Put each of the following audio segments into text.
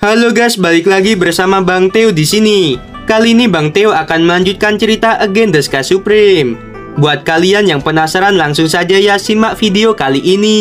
Halo guys, balik lagi bersama Bang Theo di sini. Kali ini Bang Theo akan melanjutkan cerita Again the Sky Supreme. Buat kalian yang penasaran, langsung saja ya simak video kali ini.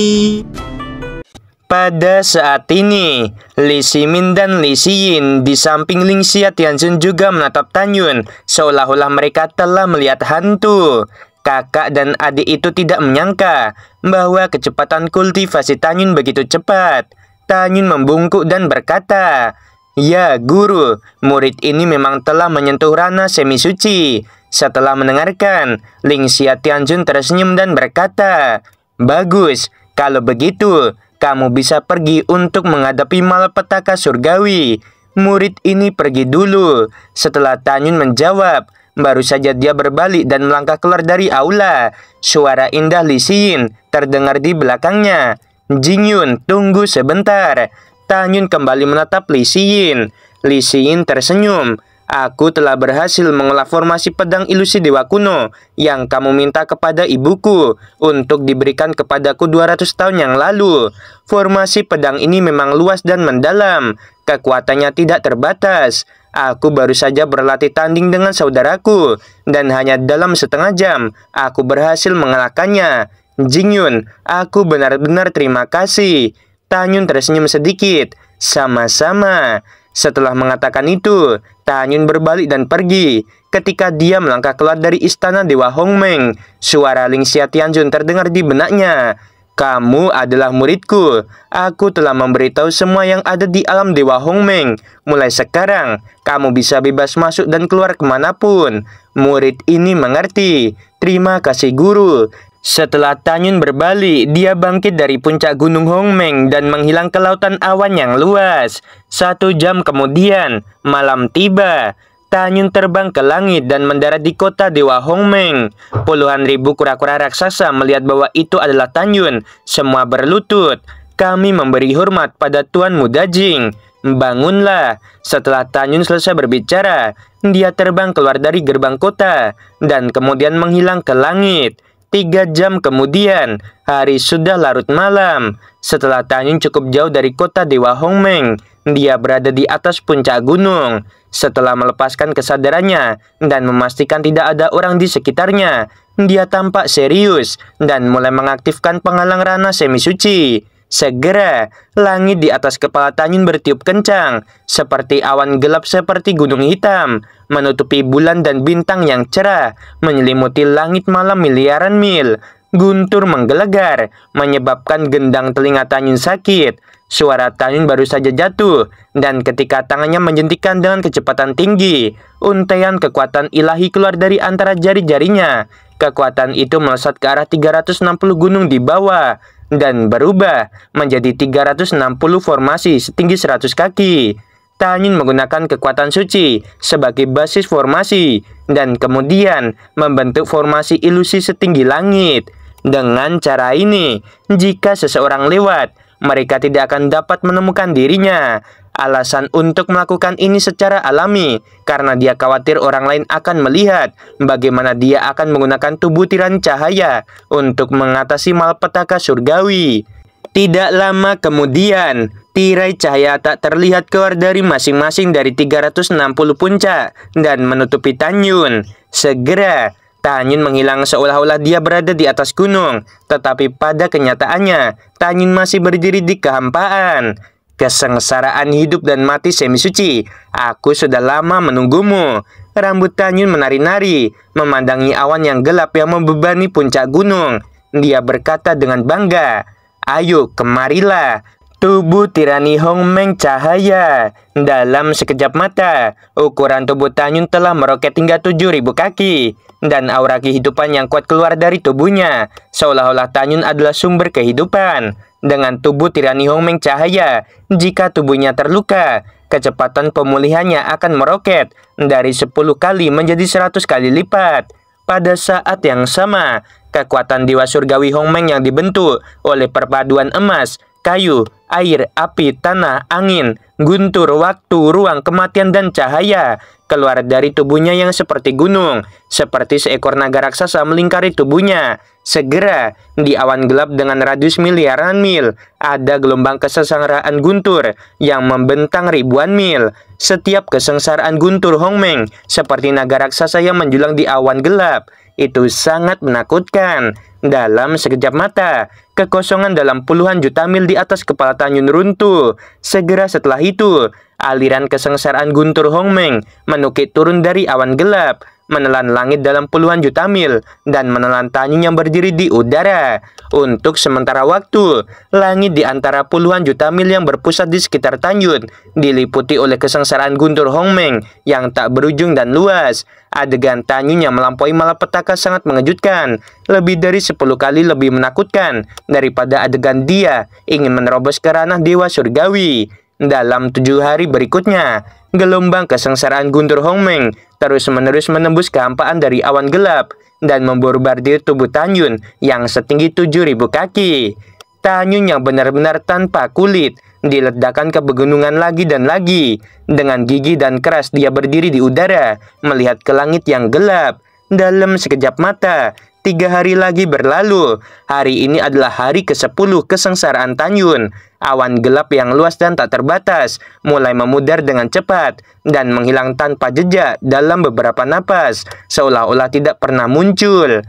Pada saat ini, Lee Simin dan Lee Siyin di samping Ling Xia Tianjun juga menatap Tanyun, seolah-olah mereka telah melihat hantu. Kakak dan adik itu tidak menyangka bahwa kecepatan kultivasi Tanyun begitu cepat. Tanyun membungkuk dan berkata, "Ya, guru, murid ini memang telah menyentuh ranah semi suci." Setelah mendengarkan, Ling Xia Tianjun tersenyum dan berkata, "Bagus, kalau begitu, kamu bisa pergi untuk menghadapi malapetaka surgawi." Murid ini pergi dulu. Setelah Tanyun menjawab, baru saja dia berbalik dan melangkah keluar dari aula. Suara indah Lee Siyin terdengar di belakangnya. "Jingyun, tunggu sebentar." Tanyun kembali menatap Lee Siyin. Lee Siyin tersenyum. "Aku telah berhasil mengolah formasi pedang ilusi dewa kuno yang kamu minta kepada ibuku untuk diberikan kepadaku 200 tahun yang lalu. Formasi pedang ini memang luas dan mendalam. Kekuatannya tidak terbatas. Aku baru saja berlatih tanding dengan saudaraku, dan hanya dalam setengah jam, aku berhasil mengalahkannya. Jingyun, aku benar-benar terima kasih." Tanyun tersenyum sedikit. "Sama-sama." Setelah mengatakan itu, Tanyun berbalik dan pergi. Ketika dia melangkah keluar dari istana Dewa Hongmeng, suara Ling Xia Tianjun terdengar di benaknya. "Kamu adalah muridku. Aku telah memberitahu semua yang ada di alam Dewa Hongmeng. Mulai sekarang, kamu bisa bebas masuk dan keluar kemanapun." Murid ini mengerti. "Terima kasih guru." Setelah Tanyun berbalik, dia bangkit dari puncak gunung Hongmeng dan menghilang ke lautan awan yang luas. 1 jam kemudian, malam tiba. Tanyun terbang ke langit dan mendarat di kota Dewa Hongmeng. Puluhan ribu kura-kura raksasa melihat bahwa itu adalah Tanyun. Semua berlutut. "Kami memberi hormat pada Tuan Muda Jing. Bangunlah." Setelah Tanyun selesai berbicara, dia terbang keluar dari gerbang kota dan kemudian menghilang ke langit. 3 jam kemudian, hari sudah larut malam. Setelah Tanyun cukup jauh dari kota Dewa Hongmeng, dia berada di atas puncak gunung. Setelah melepaskan kesadarannya dan memastikan tidak ada orang di sekitarnya, dia tampak serius dan mulai mengaktifkan penghalang ranah semi suci. Segera, langit di atas kepala Tanyun bertiup kencang, seperti awan gelap seperti gunung hitam, menutupi bulan dan bintang yang cerah, menyelimuti langit malam miliaran mil. Guntur menggelegar, menyebabkan gendang telinga Tanyun sakit. Suara Tanyun baru saja jatuh, dan ketika tangannya menjentikan dengan kecepatan tinggi, untaian kekuatan ilahi keluar dari antara jari-jarinya. Kekuatan itu melesat ke arah 360 gunung di bawah, dan berubah menjadi 360 formasi setinggi 100 kaki. Tanyun menggunakan kekuatan suci sebagai basis formasi, dan kemudian membentuk formasi ilusi setinggi langit. Dengan cara ini, jika seseorang lewat, mereka tidak akan dapat menemukan dirinya. Alasan untuk melakukan ini secara alami, karena dia khawatir orang lain akan melihat bagaimana dia akan menggunakan tubuh tiran cahaya untuk mengatasi malapetaka surgawi. Tidak lama kemudian, tirai cahaya tak terlihat keluar dari masing-masing dari 360 puncak dan menutupi Tanyun. Segera, Tanyun menghilang seolah-olah dia berada di atas gunung, tetapi pada kenyataannya, Tanyun masih berdiri di kehampaan. "Kesengsaraan hidup dan mati semi suci, aku sudah lama menunggumu." Rambut Tanyun menari-nari, memandangi awan yang gelap yang membebani puncak gunung. Dia berkata dengan bangga, "Ayo, kemarilah." Tubuh tirani Hongmeng cahaya. Dalam sekejap mata, ukuran tubuh Tanyun telah meroket hingga 7.000 kaki, dan aura kehidupan yang kuat keluar dari tubuhnya, seolah-olah Tanyun adalah sumber kehidupan. Dengan tubuh tirani Hongmeng cahaya, jika tubuhnya terluka, kecepatan pemulihannya akan meroket dari 10 kali menjadi 100 kali lipat. Pada saat yang sama, kekuatan dewa surgawi Hongmeng yang dibentuk oleh perpaduan emas, kayu, air, api, tanah, angin, guntur, waktu, ruang, kematian, dan cahaya keluar dari tubuhnya yang seperti gunung, seperti seekor naga raksasa melingkari tubuhnya. Segera, di awan gelap dengan radius miliaran mil, ada gelombang kesengsaraan guntur yang membentang ribuan mil. Setiap kesengsaraan guntur Hongmeng seperti naga raksasa yang menjulang di awan gelap. Itu sangat menakutkan. Dalam sekejap mata, kekosongan dalam puluhan juta mil di atas kepala Tanyun runtuh. Segera setelah itu, aliran kesengsaraan guntur Hongmeng menukik turun dari awan gelap, menelan langit dalam puluhan juta mil, dan menelan Tanyun yang berdiri di udara. Untuk sementara waktu, langit di antara puluhan juta mil yang berpusat di sekitar Tanyun diliputi oleh kesengsaraan guntur Hongmeng yang tak berujung dan luas. Adegan Tanyun yang melampaui malapetaka sangat mengejutkan, lebih dari 10 kali lebih menakutkan daripada adegan dia ingin menerobos ke ranah dewa surgawi. Dalam 7 hari berikutnya, gelombang kesengsaraan guntur Hongmeng terus-menerus menembus kehampaan dari awan gelap dan memborbardir tubuh Tanyun yang setinggi 7.000 kaki. Tanyun yang benar-benar tanpa kulit diledakkan ke pegunungan lagi dan lagi. Dengan gigi dan keras dia berdiri di udara, melihat ke langit yang gelap. Dalam sekejap mata, 3 hari lagi berlalu. Hari ini adalah hari ke-10 kesengsaraan Tanyun. Awan gelap yang luas dan tak terbatas mulai memudar dengan cepat dan menghilang tanpa jejak dalam beberapa napas, seolah-olah tidak pernah muncul.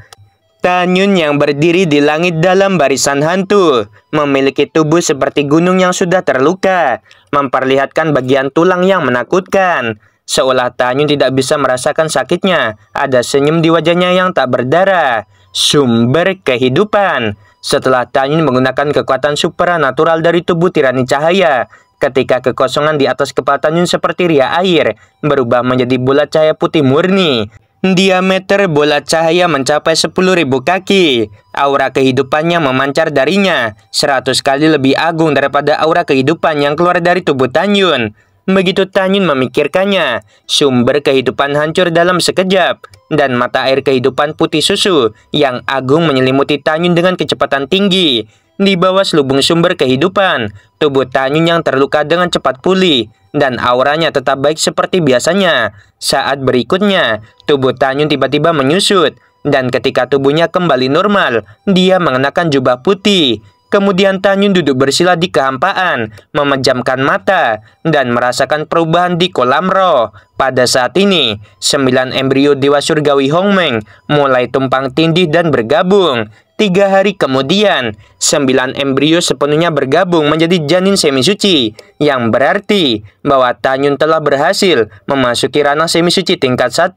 Tanyun yang berdiri di langit dalam barisan hantu, memiliki tubuh seperti gunung yang sudah terluka, memperlihatkan bagian tulang yang menakutkan. Seolah Tanyun tidak bisa merasakan sakitnya, ada senyum di wajahnya yang tak berdarah. Sumber kehidupan. Setelah Tanyun menggunakan kekuatan supranatural dari tubuh tirani cahaya, ketika kekosongan di atas kepala Tanyun seperti ria air, berubah menjadi bola cahaya putih murni. Diameter bola cahaya mencapai 10.000 kaki. Aura kehidupannya memancar darinya, 100 kali lebih agung daripada aura kehidupan yang keluar dari tubuh Tanyun. Begitu Tanyun memikirkannya, sumber kehidupan hancur dalam sekejap, dan mata air kehidupan putih susu yang agung menyelimuti Tanyun dengan kecepatan tinggi. Di bawah selubung sumber kehidupan, tubuh Tanyun yang terluka dengan cepat pulih, dan auranya tetap baik seperti biasanya. Saat berikutnya, tubuh Tanyun tiba-tiba menyusut, dan ketika tubuhnya kembali normal, dia mengenakan jubah putih. Kemudian Tanyun duduk bersila di kehampaan, memejamkan mata, dan merasakan perubahan di kolam roh. Pada saat ini, 9 embrio dewa surgawi Hongmeng mulai tumpang tindih dan bergabung. 3 hari kemudian, 9 embrio sepenuhnya bergabung menjadi janin semi suci, yang berarti bahwa Tanyun telah berhasil memasuki ranah semi suci tingkat 1.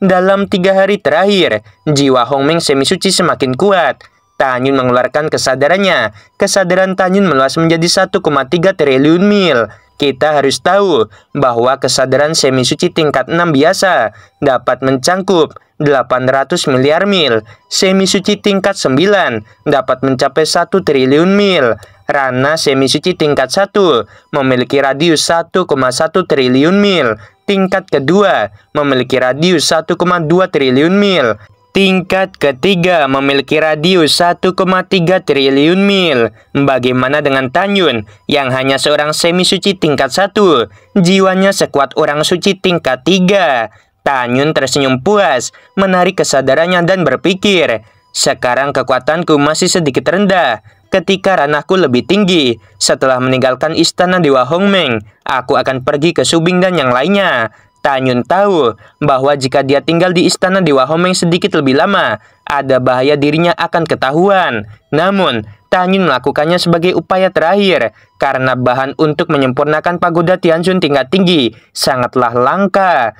Dalam 3 hari terakhir, jiwa Hongmeng semi suci semakin kuat. Tanyun mengeluarkan kesadarannya. Kesadaran Tanyun meluas menjadi 1,3 triliun mil. Kita harus tahu bahwa kesadaran semi suci tingkat 6 biasa dapat mencangkup 800 miliar mil. Semi suci tingkat 9 dapat mencapai 1 triliun mil. Ranah semi suci tingkat 1 memiliki radius 1,1 triliun mil. Tingkat kedua memiliki radius 1,2 triliun mil. Tingkat ketiga memiliki radius 1,3 triliun mil. Bagaimana dengan Tanyun yang hanya seorang semi suci tingkat 1? Jiwanya sekuat orang suci tingkat 3. Tanyun tersenyum puas, menarik kesadarannya dan berpikir, sekarang kekuatanku masih sedikit rendah. Ketika ranahku lebih tinggi, setelah meninggalkan istana Dewa Hongmeng, aku akan pergi ke Subing dan yang lainnya. Tanyun tahu bahwa jika dia tinggal di istana Dewa Hongmeng sedikit lebih lama, ada bahaya dirinya akan ketahuan. Namun, Tanyun melakukannya sebagai upaya terakhir, karena bahan untuk menyempurnakan pagoda Tianjun tingkat tinggi sangatlah langka.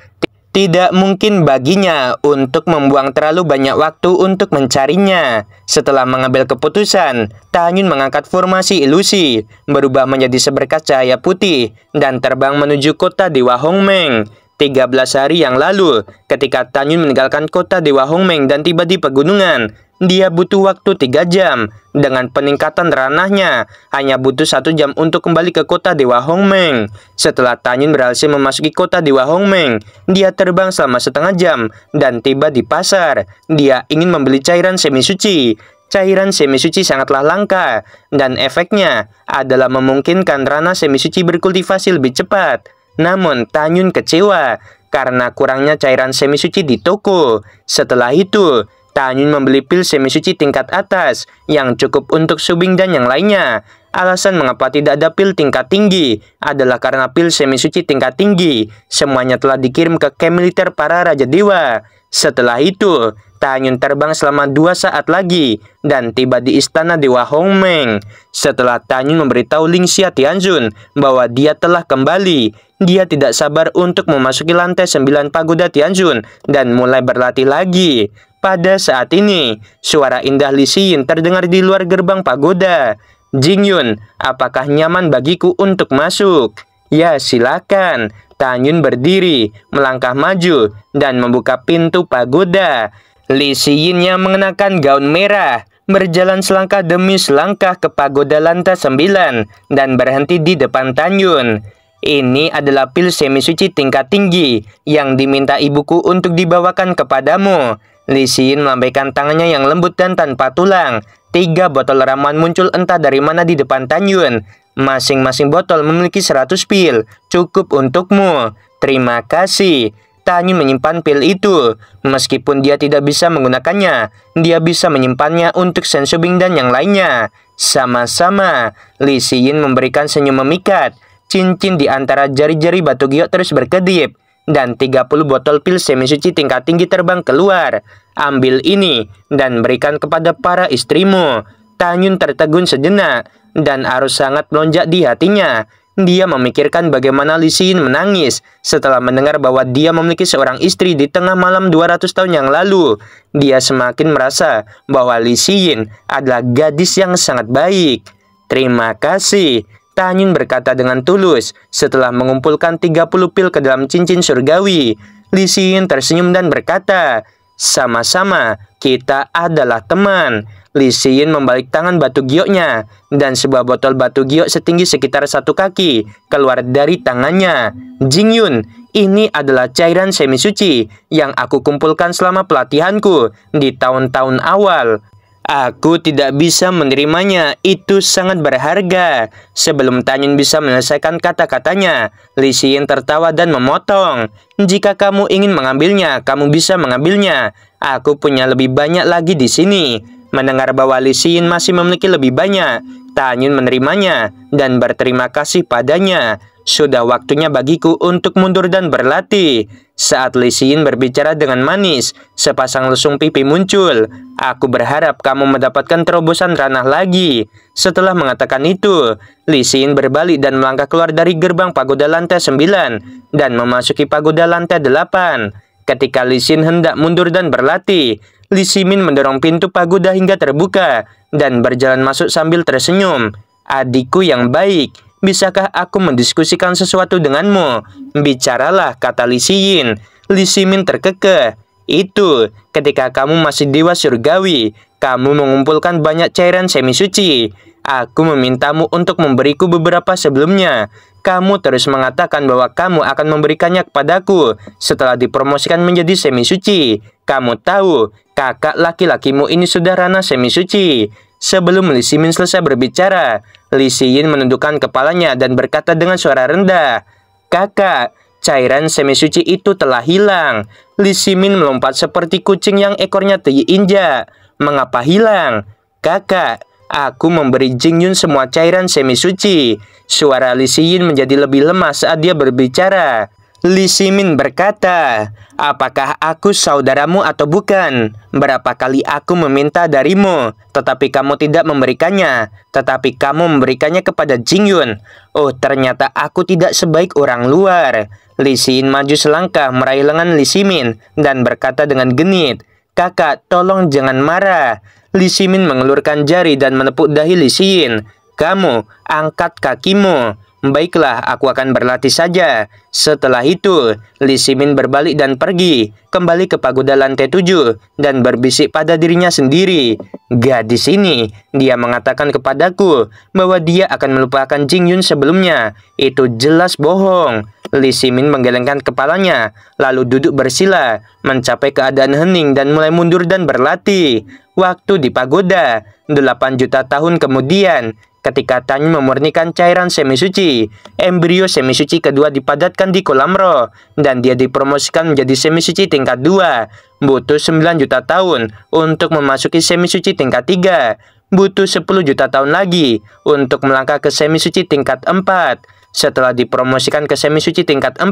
Tidak mungkin baginya untuk membuang terlalu banyak waktu untuk mencarinya. Setelah mengambil keputusan, Tanyun mengangkat formasi ilusi, berubah menjadi seberkas cahaya putih, dan terbang menuju kota Dewa Hongmeng. 13 hari yang lalu, ketika Tanyun meninggalkan kota Dewa Hongmeng dan tiba di pegunungan, dia butuh waktu 3 jam. Dengan peningkatan ranahnya, hanya butuh 1 jam untuk kembali ke kota Dewa Hongmeng. Setelah Tanyun berhasil memasuki kota Dewa Hongmeng, dia terbang selama setengah jam dan tiba di pasar. Dia ingin membeli cairan semi suci. Cairan semi suci sangatlah langka, dan efeknya adalah memungkinkan ranah semi suci berkultivasi lebih cepat. Namun Tanyun kecewa karena kurangnya cairan semi suci di toko. Setelah itu, Tanyun membeli pil semi suci tingkat atas yang cukup untuk Subing dan yang lainnya. Alasan mengapa tidak ada pil tingkat tinggi adalah karena pil semi suci tingkat tinggi semuanya telah dikirim ke camp militer para Raja Dewa. Setelah itu, Tanyun terbang selama 2 saat lagi dan tiba di istana Dewa Hongmeng. Setelah Tanyun memberitahu Ling Xia Tianzun bahwa dia telah kembali, dia tidak sabar untuk memasuki lantai 9 pagoda Tianzun dan mulai berlatih lagi. Pada saat ini, suara indah Li Xiyin terdengar di luar gerbang pagoda. "Jingyun, apakah nyaman bagiku untuk masuk?" "Ya, silakan." Tanyun berdiri, melangkah maju, dan membuka pintu pagoda. Li Xiyin yang mengenakan gaun merah berjalan selangkah demi selangkah ke pagoda lantai 9 dan berhenti di depan Tanyun. "Ini adalah pil semi suci tingkat tinggi yang diminta ibuku untuk dibawakan kepadamu." Li Xiyin melambaikan tangannya yang lembut dan tanpa tulang. 3 botol ramuan muncul entah dari mana di depan Tanyun. "Masing-masing botol memiliki 100 pil. Cukup untukmu." "Terima kasih." Tanyun menyimpan pil itu. Meskipun dia tidak bisa menggunakannya, dia bisa menyimpannya untuk Shen Subing dan yang lainnya. "Sama-sama." Li Xiyin memberikan senyum memikat. Cincin di antara jari-jari batu giok terus berkedip, dan 30 botol pil semi suci tingkat tinggi terbang keluar. "Ambil ini dan berikan kepada para istrimu." Tanyun tertegun sejenak, dan arus sangat melonjak di hatinya. Dia memikirkan bagaimana Li Xiyin menangis setelah mendengar bahwa dia memiliki seorang istri di tengah malam 200 tahun yang lalu. Dia semakin merasa bahwa Li Xiyin adalah gadis yang sangat baik. "Terima kasih," Tanyun berkata dengan tulus setelah mengumpulkan 30 pil ke dalam cincin surgawi. Li Xiyin tersenyum dan berkata, "Sama-sama, kita adalah teman." Li Xiyin membalik tangan batu gioknya, dan sebuah botol batu giok setinggi sekitar 1 kaki keluar dari tangannya. "Jingyun, ini adalah cairan semi suci yang aku kumpulkan selama pelatihanku di tahun-tahun awal. Aku tidak bisa menerimanya, itu sangat berharga." Sebelum Tanyun bisa menyelesaikan kata-katanya, Li Xiyin tertawa dan memotong. "Jika kamu ingin mengambilnya, kamu bisa mengambilnya. Aku punya lebih banyak lagi di sini." Mendengar bahwa Li Xiyin masih memiliki lebih banyak, Tanyun menerimanya dan berterima kasih padanya. Sudah waktunya bagiku untuk mundur dan berlatih. Saat Li Xiyin berbicara dengan manis, sepasang lesung pipi muncul. "Aku berharap kamu mendapatkan terobosan ranah lagi." Setelah mengatakan itu, Li Xiyin berbalik dan melangkah keluar dari gerbang pagoda lantai 9 dan memasuki pagoda lantai 8. Ketika Li Xiyin hendak mundur dan berlatih, Li Ximin mendorong pintu pagoda hingga terbuka dan berjalan masuk sambil tersenyum. "Adikku yang baik, bisakah aku mendiskusikan sesuatu denganmu?" "Bicaralah," kata Li Xiyin. Li Ximin terkekeh. "Itu, ketika kamu masih dewa surgawi, kamu mengumpulkan banyak cairan semi suci. Aku memintamu untuk memberiku beberapa sebelumnya. Kamu terus mengatakan bahwa kamu akan memberikannya kepadaku setelah dipromosikan menjadi semi suci. Kamu tahu, kakak laki-lakimu ini sudah ranah semi suci." Sebelum Li Ximin selesai berbicara, Li Xiyin menundukkan kepalanya dan berkata dengan suara rendah, "Kakak, cairan semi suci itu telah hilang." Li Ximin melompat seperti kucing yang ekornya diinjak. "Mengapa hilang?" "Kakak, aku memberi Jingyun semua cairan semi suci." Suara Li Xiyin menjadi lebih lemah saat dia berbicara. Li Ximin berkata, "Apakah aku saudaramu atau bukan? Berapa kali aku meminta darimu, tetapi kamu tidak memberikannya, tetapi kamu memberikannya kepada Jingyun. Oh, ternyata aku tidak sebaik orang luar." Li Xiyin maju selangkah meraih lengan Li Ximin dan berkata dengan genit, "Kakak, tolong jangan marah." Li Ximin mengelurkan jari dan menepuk dahi Li Xiyin. "Kamu, angkat kakimu." "Baiklah, aku akan berlatih saja." Setelah itu, Li Ximin berbalik dan pergi, kembali ke pagoda lantai 7, dan berbisik pada dirinya sendiri. "Gadis ini, dia mengatakan kepadaku bahwa dia akan melupakan Jingyun sebelumnya. Itu jelas bohong." Li Ximin menggelengkan kepalanya, lalu duduk bersila, mencapai keadaan hening dan mulai mundur dan berlatih. Waktu di pagoda, 8 juta tahun kemudian, ketika Tanyun memurnikan cairan semi suci. Embrio semi suci kedua dipadatkan di kolam roh, dan dia dipromosikan menjadi semi suci tingkat 2. Butuh 9 juta tahun untuk memasuki semi suci tingkat 3. Butuh 10 juta tahun lagi untuk melangkah ke semi suci tingkat 4. Setelah dipromosikan ke semi suci tingkat 4,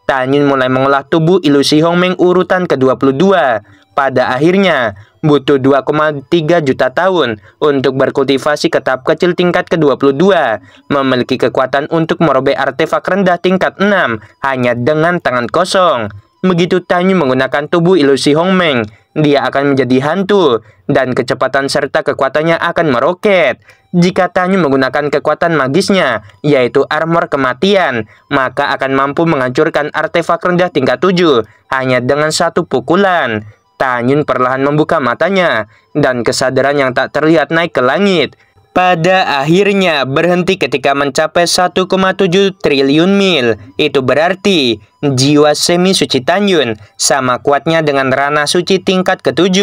Tanyun mulai mengolah tubuh ilusi Hongmeng urutan ke-22. Pada akhirnya, butuh 2,3 juta tahun untuk berkultivasi ke tahap kecil tingkat ke-22, memiliki kekuatan untuk merobek artefak rendah tingkat 6 hanya dengan tangan kosong. Begitu Tanyun menggunakan tubuh ilusi Hongmeng, dia akan menjadi hantu, dan kecepatan serta kekuatannya akan meroket. Jika Tanyun menggunakan kekuatan magisnya, yaitu armor kematian, maka akan mampu menghancurkan artefak rendah tingkat 7 hanya dengan satu pukulan. Tanyun perlahan membuka matanya, dan kesadaran yang tak terlihat naik ke langit. Pada akhirnya berhenti ketika mencapai 1,7 triliun mil. Itu berarti jiwa semi suci Tanyun sama kuatnya dengan ranah suci tingkat ke-7.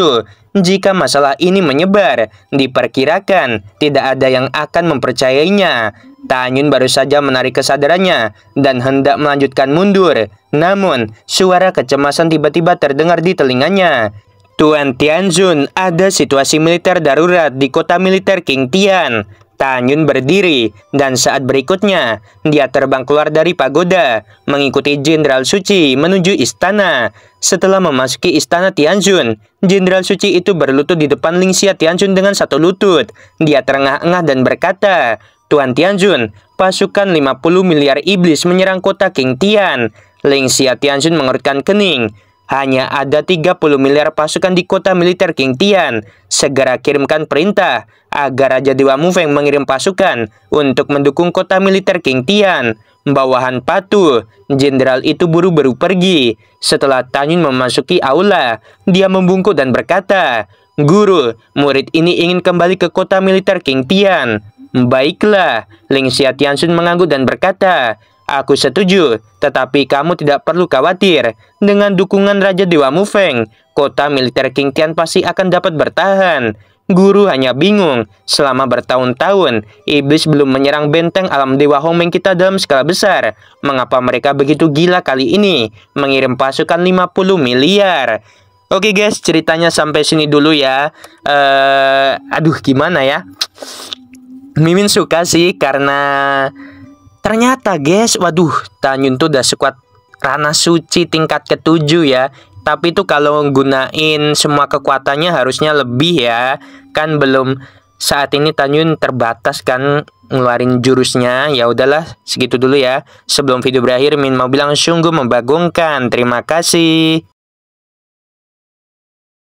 Jika masalah ini menyebar, diperkirakan tidak ada yang akan mempercayainya. Tanyun baru saja menarik kesadarannya dan hendak melanjutkan mundur. Namun, suara kecemasan tiba-tiba terdengar di telinganya. Tuan Tianzun, ada situasi militer darurat di kota militer King Tian. Tanyun berdiri, dan saat berikutnya, dia terbang keluar dari pagoda, mengikuti Jenderal Suci menuju istana. Setelah memasuki istana Tianzun, Jenderal Suci itu berlutut di depan Lingxia Tianzun dengan satu lutut. Dia terengah-engah dan berkata, "Tuan Tianzun, pasukan 50 miliar iblis menyerang kota King Tian." Lingxia Tianzun mengerutkan kening. Hanya ada 30 miliar pasukan di kota militer King Tian. Segera kirimkan perintah agar Raja Dewa Mufeng mengirim pasukan untuk mendukung kota militer King Tian. Bawahan patuh. Jenderal itu buru-buru pergi. Setelah Tanyun memasuki aula, dia membungkuk dan berkata, "Guru, murid ini ingin kembali ke kota militer King Tian." "Baiklah." Lingxia Tianzun mengangguk dan berkata, "Aku setuju, tetapi kamu tidak perlu khawatir. Dengan dukungan Raja Dewa Mufeng, kota militer King Tian pasti akan dapat bertahan." Guru hanya bingung, selama bertahun-tahun, iblis belum menyerang benteng alam Dewa Hongmeng kita dalam skala besar. Mengapa mereka begitu gila kali ini, mengirim pasukan 50 miliar? Oke guys, ceritanya sampai sini dulu ya. Gimana ya? Mimin suka sih, karena ternyata guys, Tanyun tuh udah sekuat ranah suci tingkat ke-7 ya. Tapi tuh kalau gunain semua kekuatannya harusnya lebih ya. Kan belum, saat ini Tanyun terbatas kan ngeluarin jurusnya. Ya udahlah, segitu dulu ya. Sebelum video berakhir, Min mau bilang sungguh membagongkan. Terima kasih.